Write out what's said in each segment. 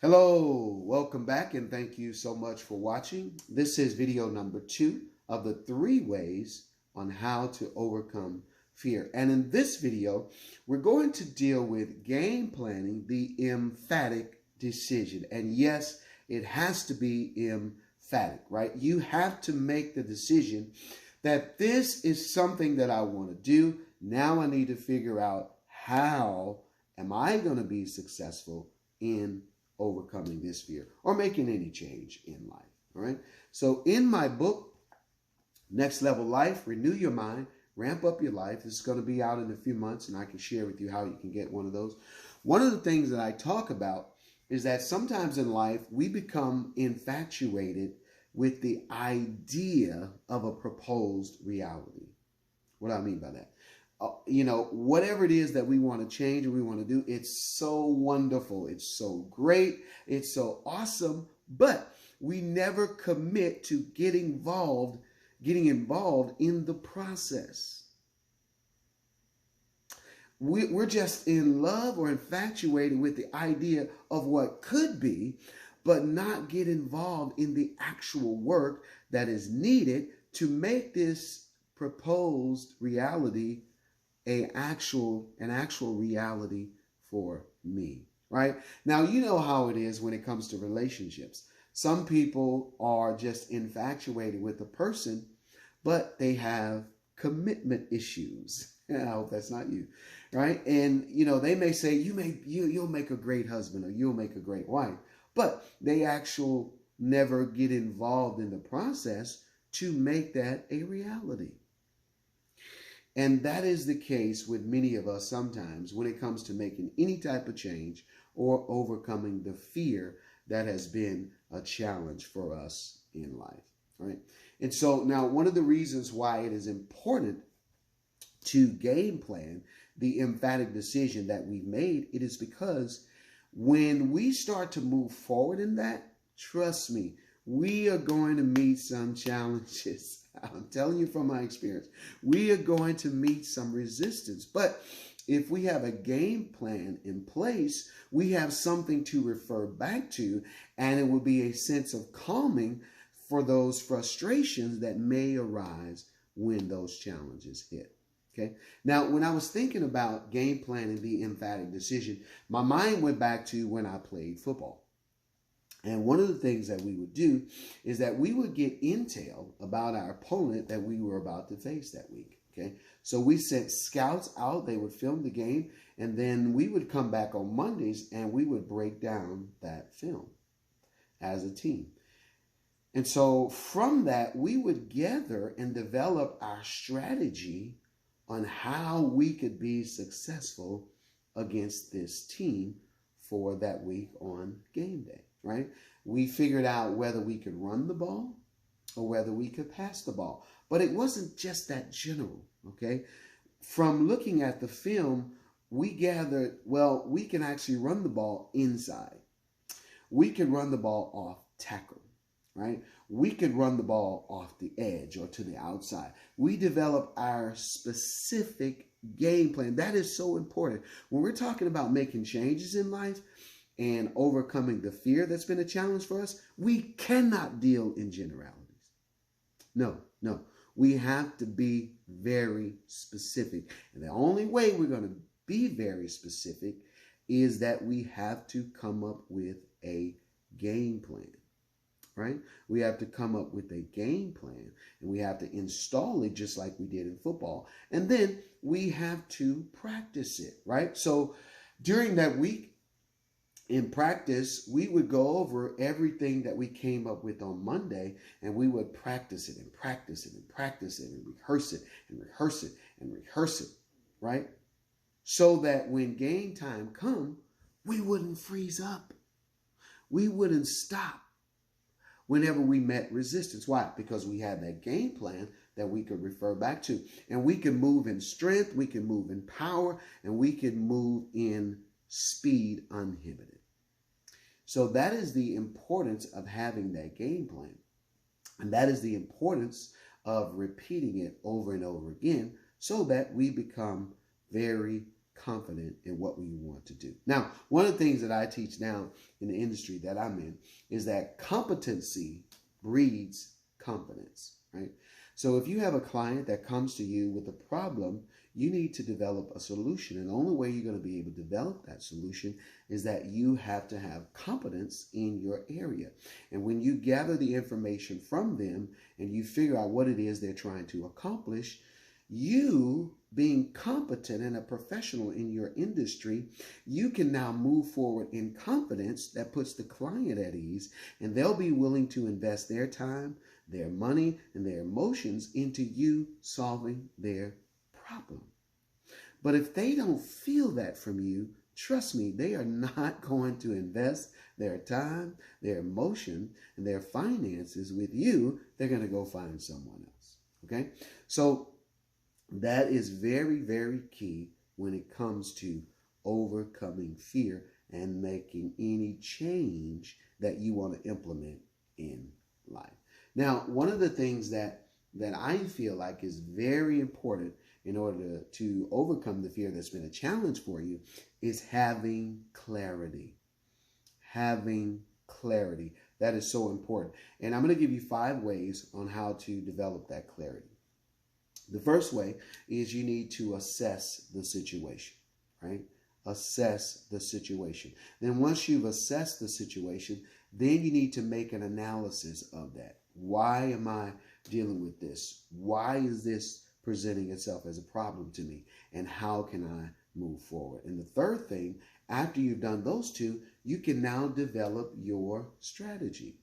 Hello, welcome back, and thank you so much for watching. This is video number 2 of the 3 ways on how to overcome fear. And in this video, we're going to deal with game planning, the emphatic decision. And yes, it has to be emphatic, right? You have to make the decision that this is something that I want to do. Now I need to figure out how am I going to be successful in overcoming this fear or making any change in life. All right. So in my book, Next Level Life, Renew Your Mind, Ramp Up Your Life. This is going to be out in a few months, and I can share with you how you can get one of those. One of the things that I talk about is that sometimes in life we become infatuated with the idea of a proposed reality. What do I mean by that? Whatever it is that we want to change or we want to do, it's so wonderful. It's so great. It's so awesome. But we never commit to getting involved in the process. We're just in love or infatuated with the idea of what could be, but not get involved in the actual work that is needed to make this proposed reality an actual reality for me, right? Now, you know how it is when it comes to relationships. Some people are just infatuated with the person, but they have commitment issues. I hope that's not you, right? And, they may say, you'll make a great husband or you'll make a great wife, but they actually never get involved in the process to make that a reality. And that is the case with many of us sometimes when it comes to making any type of change or overcoming the fear that has been a challenge for us in life, right? And so now one of the reasons why it is important to game plan the emphatic decision that we've made, it is because when we start to move forward in that, trust me, we are going to meet some challenges. I'm telling you from my experience, we are going to meet some resistance. But if we have a game plan in place, we have something to refer back to, and it will be a sense of calming for those frustrations that may arise when those challenges hit. Okay. Now, when I was thinking about game planning the emphatic decision, my mind went back to when I played football. And one of the things that we would do is that we would get intel about our opponent that we were about to face that week. Okay. So we sent scouts out, they would film the game, and then we would come back on Mondays and we would break down that film as a team. And so from that, we would gather and develop our strategy on how we could be successful against this team for that week on game day. Right? We figured out whether we could run the ball or whether we could pass the ball. But it wasn't just that general, okay? From looking at the film, we gathered, well, we can actually run the ball inside. We can run the ball off tackle, right? We could run the ball off the edge or to the outside. We developed our specific game plan. That is so important. When we're talking about making changes in life, and overcoming the fear that's been a challenge for us, we cannot deal in generalities. No. We have to be very specific. And the only way we're going to be very specific is that we have to come up with a game plan, right? We have to come up with a game plan, and we have to install it just like we did in football. And then we have to practice it, right? So during that week, in practice, we would go over everything that we came up with on Monday, and we would practice it and practice it and practice it and rehearse it and rehearse it and rehearse it, right? So that when game time come, we wouldn't freeze up. We wouldn't stop whenever we met resistance. Why? Because we had that game plan that we could refer back to. And we can move in strength, we can move in power, and we can move in speed uninhibited. So that is the importance of having that game plan. And that is the importance of repeating it over and over again so that we become very confident in what we want to do. Now, one of the things that I teach now in the industry that I'm in is that competency breeds confidence, right? So if you have a client that comes to you with a problem, you need to develop a solution. And the only way you're going to be able to develop that solution is that you have to have competence in your area. And when you gather the information from them and you figure out what it is they're trying to accomplish, you being competent and a professional in your industry, you can now move forward in confidence that puts the client at ease, and they'll be willing to invest their time, their money, and their emotions into you solving their problem. But if they don't feel that from you, trust me, they are not going to invest their time, their emotion, and their finances with you. They're going to go find someone else. Okay? So that is very, very key when it comes to overcoming fear and making any change that you want to implement in life. Now, one of the things that I feel like is very important in order to overcome the fear that's been a challenge for you is having clarity. Having clarity. That is so important. And I'm going to give you 5 ways on how to develop that clarity. The first way is you need to assess the situation, right? Assess the situation. Then once you've assessed the situation, then you need to make an analysis of that. Why am I dealing with this? Why is this presenting itself as a problem to me? And how can I move forward? And the third thing, after you've done those 2, you can now develop your strategy.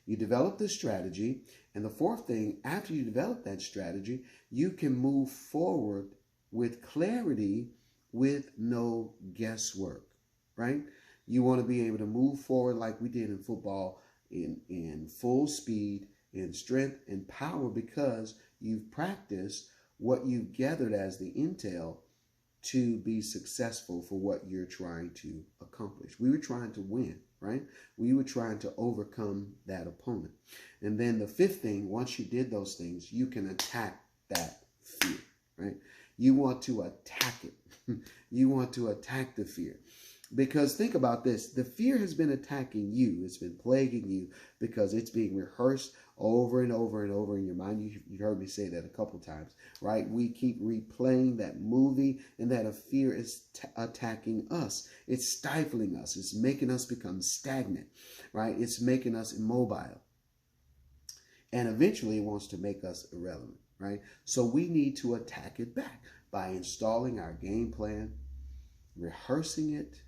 You develop the strategy. And the fourth thing, after you develop that strategy, you can move forward with clarity with no guesswork, right? You want to be able to move forward like we did in football in full speed, in strength and power, because you've practiced what you've gathered as the intel to be successful for what you're trying to accomplish. We were trying to win, right? We were trying to overcome that opponent. And then the fifth thing, once you did those things, you can attack that fear, right? You want to attack it. You want to attack the fear. Because think about this, the fear has been attacking you. It's been plaguing you because it's being rehearsed over and over and over in your mind. You heard me say that a couple times, right? We keep replaying that movie, and that a fear is attacking us. It's stifling us. It's making us become stagnant, right? It's making us immobile. And eventually it wants to make us irrelevant, right? So we need to attack it back by installing our game plan, rehearsing it,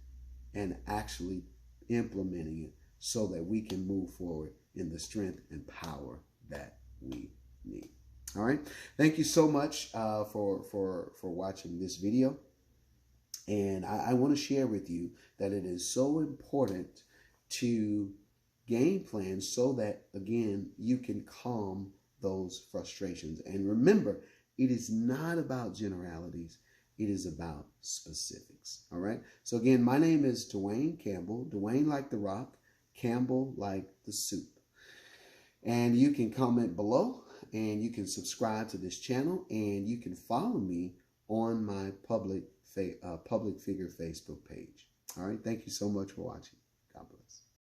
and actually implementing it so that we can move forward in the strength and power that we need. All right. Thank you so much for watching this video. And I want to share with you that it is so important to game plan so that, again, you can calm those frustrations. And remember, it is not about generalities. It is about specifics. All right. So again, my name is Dwayne Campbell. Dwayne like the rock, Campbell like the soup. And you can comment below, and you can subscribe to this channel, and you can follow me on my public figure Facebook page. All right. Thank you so much for watching. God bless.